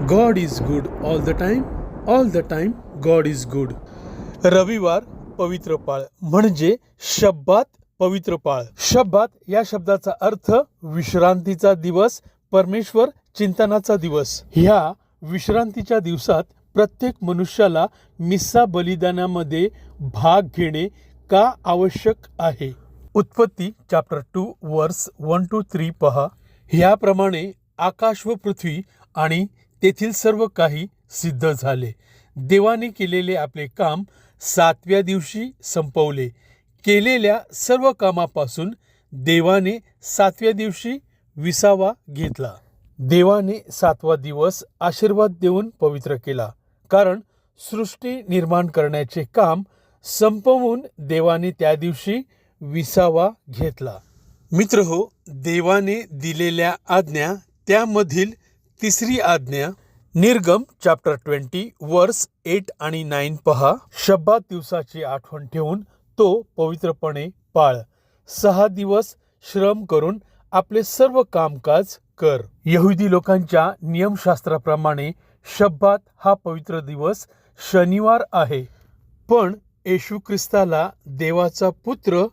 God is good all the time God is good. रविवार पवित्र पाळ म्हणजे शब्बात पवित्र पाळ. शब्बात या शब्दाचा अर्थ विश्रांतीचा दिवस, परमेश्वर चिंतनाचा दिवस. ह्या विश्रांतीच्या दिवसात प्रत्येक मनुष्याला मिस्सा बलिदानामध्ये भाग घेणे का आवश्यक आहे? उत्पत्ती चॅप्टर 2 वर्स 1 to 3 पहा. ह्याप्रमाणे आकाश व पृथ्वी आणि तेथील सर्व काही सिद्ध झाले. देवाने केलेले आपले काम 7व्या दिवशी संपवले. केलेल्या सर्व कामापासून देवाने 7व्या दिवशी विसावा घेतला. देवाने 7वा दिवस आशीर्वाद देऊन पवित्र केला, कारण सृष्टी निर्माण करण्याचे काम संपवून देवाने त्या दिवशी विसावा घेतला. मित्रहो, देवाने दिलेल्या आज्ञा त्यामधील तिसरी आज्ञा निर्गम चॅप्टर 20 वर्स 8 आणि 9 पहा. शब्बात दिवसाची आठवण ठेवून तो पवित्रपणे पाळ. 6 दिवस श्रम करून आपले सर्व कामकाज कर. यहुदी लोकांच्या नियमशास्त्राप्रमाणे शब्बात हा पवित्र दिवस शनिवार आहे, पण येशू ख्रिस्ताला देवाचा पुत्र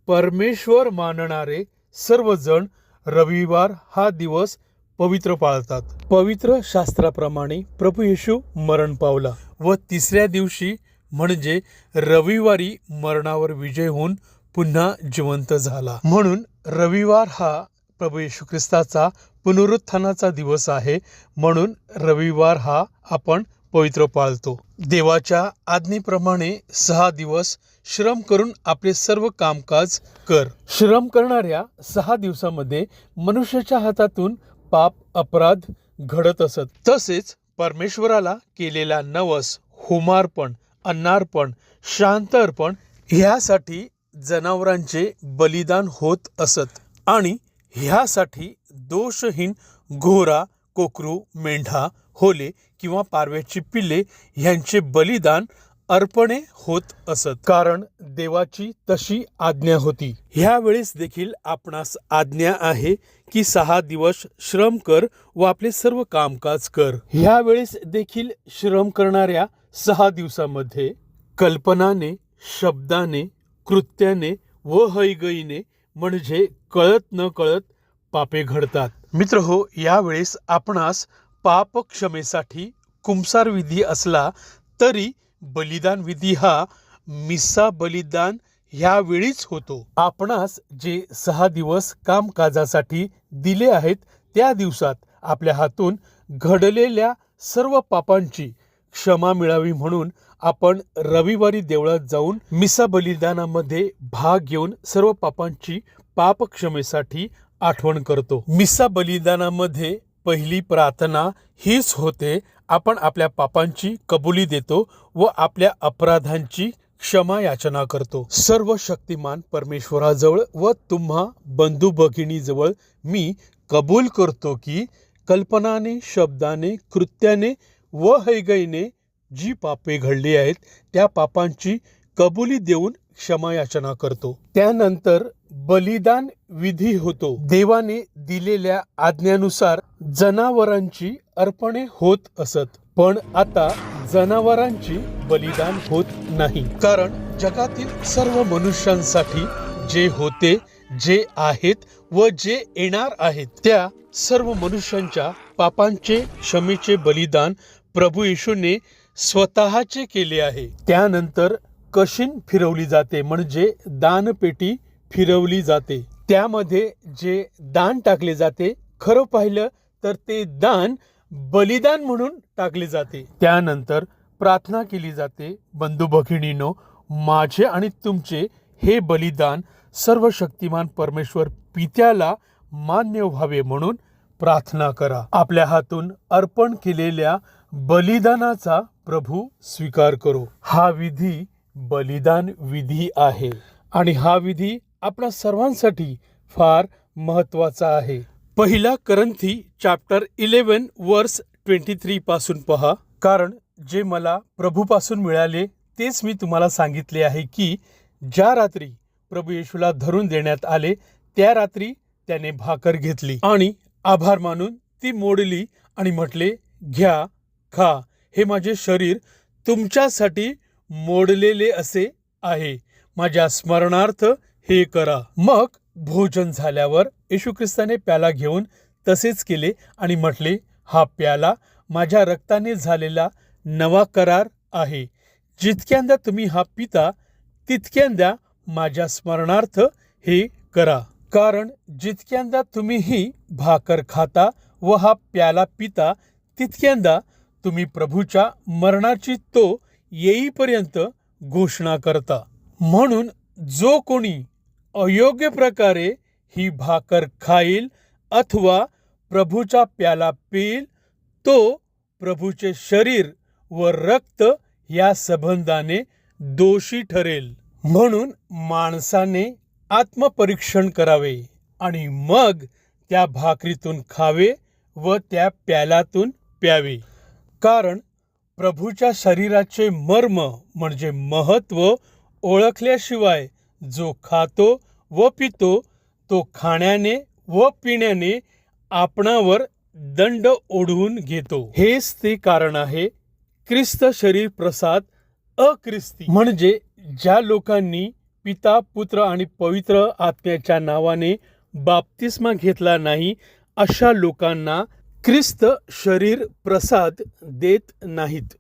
परमेश्वर मानणारे सर्वजण रविवार हा दिवस पवित्र पाळतात. पवित्र शास्त्राप्रमाणे प्रभू येशू मरण पावला व तिसऱ्या दिवशी म्हणजे रविवारी मरणावर विजय होऊन पुन्हा जिवंत झाला. म्हणून रविवार हा प्रभू येशू ख्रिस्ताचा पुनरुत्थानाचा दिवस आहे. म्हणून रविवार हा आपण पवित्र पाळतो. देवाच्या आज्ञेप्रमाणे 6 दिवस श्रम करून आपले सर्व कामकाज कर. श्रम करणाऱ्या 6 दिवसामध्ये मनुष्याच्या हातातून पाप अपराध घडत असत. तसेच परमेश्वराला केलेला नवस, होमार्पण, अन्नार्पण, शांत अर्पण ह्यासाठी जनावरांचे बलिदान होत असत आणि ह्यासाठी दोषहीन घोरा, कोकरू, मेंढा, होले किंवा पारव्याची पिल्ले ह्यांचे बलिदान अर्पणे होत असत, कारण देवाची तशी आज्ञा होती. ह्या वेळेस देखील आपणास आज्ञा आहे की 6 दिवस श्रम कर व आपले सर्व कामकाज कर. ह्या वेळेस देखील श्रम करणाऱ्या 6 दिवसामध्ये कल्पनाने, शब्दाने, कृत्याने व हयगईने म्हणजे कळत न कळत पापे घडतात. मित्रहो, यावेळेस आपणास पाप क्षमेसाठी कुंसार विधी असला तरी बलिदान विधी हा मिस्सा बलिदान ह्यावेळीच होतो. आपणास जे 6 दिवस कामकाजासाठी दिले आहेत त्या दिवसात आपल्या हातून घडलेल्या सर्व पापांची क्षमा मिळावी म्हणून आपण रविवारी देवळात जाऊन मिस्सा बलिदानामध्ये भाग घेऊन सर्व पापांची पाप क्षमेसाठी आठवण करतो. मिस्सा बलिदानामध्ये पहिली प्रार्थना हीच होते, आपण आपल्या पापांची कबुली देतो व आपल्या अपराधांची क्षमा याचना करतो. सर्व शक्तिमान परमेश्वराजवळ व तुम्हा बंधू भगिनीजवळ मी कबूल करतो की कल्पनाने, शब्दाने, कृत्याने व हयगईने जी पापे घडली आहेत त्या पापांची कबुली देऊन क्षमा याचना करतो. त्यानंतर बलिदान विधी होतो. देवाने दिलेल्या आज्ञानुसार जनावरांची अर्पणे होत असत, पण आता जनावरांची बलिदान होत नाही, कारण जगातील सर्व मनुष्यांसाठी जे होते, जे आहेत व जे येणार आहेत त्या सर्व मनुष्यांच्या पापांचे क्षमेचे बलिदान प्रभू येशूने स्वतःचे केले आहे. त्यानंतर कशीन फिरवली जाते म्हणजे दानपेटी फिरवली जाते. त्यामध्ये जे दान टाकले जाते, खरं पाहिलं तर ते दान बलिदान म्हणून टाकले जाते. त्यानंतर प्रार्थना केली जाते, बंधू भगिनीनो, माझे आणि तुमचे हे बलिदान सर्व शक्तिमान परमेश्वर पित्याला मान्य व्हावे म्हणून प्रार्थना करा. आपल्या हातून अर्पण केलेल्या बलिदानाचा प्रभू स्वीकार करो. हा विधी बलिदान विधी आहे आणि हा विधी आपल्या सर्वांसाठी फार महत्वाचा आहे. पहिला करंथी चॅप्टर 11 वर्स 23 पासून पहा. कारण जे मला प्रभूपासून मिळाले तेच मी तुम्हाला सांगितले आहे की ज्या रात्री प्रभू येशूला धरून देण्यात आले त्या रात्री त्याने भाकर घेतली आणि आभार मानून ती मोडली आणि म्हटले, घ्या, खा, हे माझे शरीर तुमच्यासाठी मोडलेले असे आहे, माझ्या स्मरणार्थ हे करा. मग भोजन झाल्यावर येशू ख्रिस्ताने प्याला घेऊन तसेच केले आणि म्हटले, हा प्याला माझ्या रक्ताने झालेला नवा करार आहे. जितक्यांदा तुम्ही हा पिता तितक्यांदा माझ्या स्मरणार्थ हे करा. कारण जितक्यांदा तुम्ही ही भाकर खाता व हा प्याला पिता तितक्यांदा तुम्ही प्रभूच्या मरणाची तो येईपर्यंत घोषणा करता. म्हणून जो कोणी अयोग्य प्रकारे ही भाकर खाईल अथवा प्रभूचा प्याला पिईल तो प्रभूचे शरीर व रक्त या संबंधाने दोषी ठरेल. म्हणून माणसाने आत्मपरीक्षण करावे आणि मग त्या भाकरीतून खावे व त्या प्याल्यातून प्यावे. कारण प्रभूच्या शरीराचे मर्म म्हणजे महत्त्व ओळखल्याशिवाय जो खातो व पितो तो खाण्याने व पिण्याने आपणावर दंड ओढवून घेतो. हेच ते कारण आहे ख्रिस्त शरीर प्रसाद अख्रिस्ती, म्हणजे ज्या लोकांनी पिता पुत्र आणि पवित्र आत्म्याच्या नावाने बाप्तिस्मा घेतला नाही अशा लोकांना ख्रिस्त शरीर प्रसाद देत नाहीत.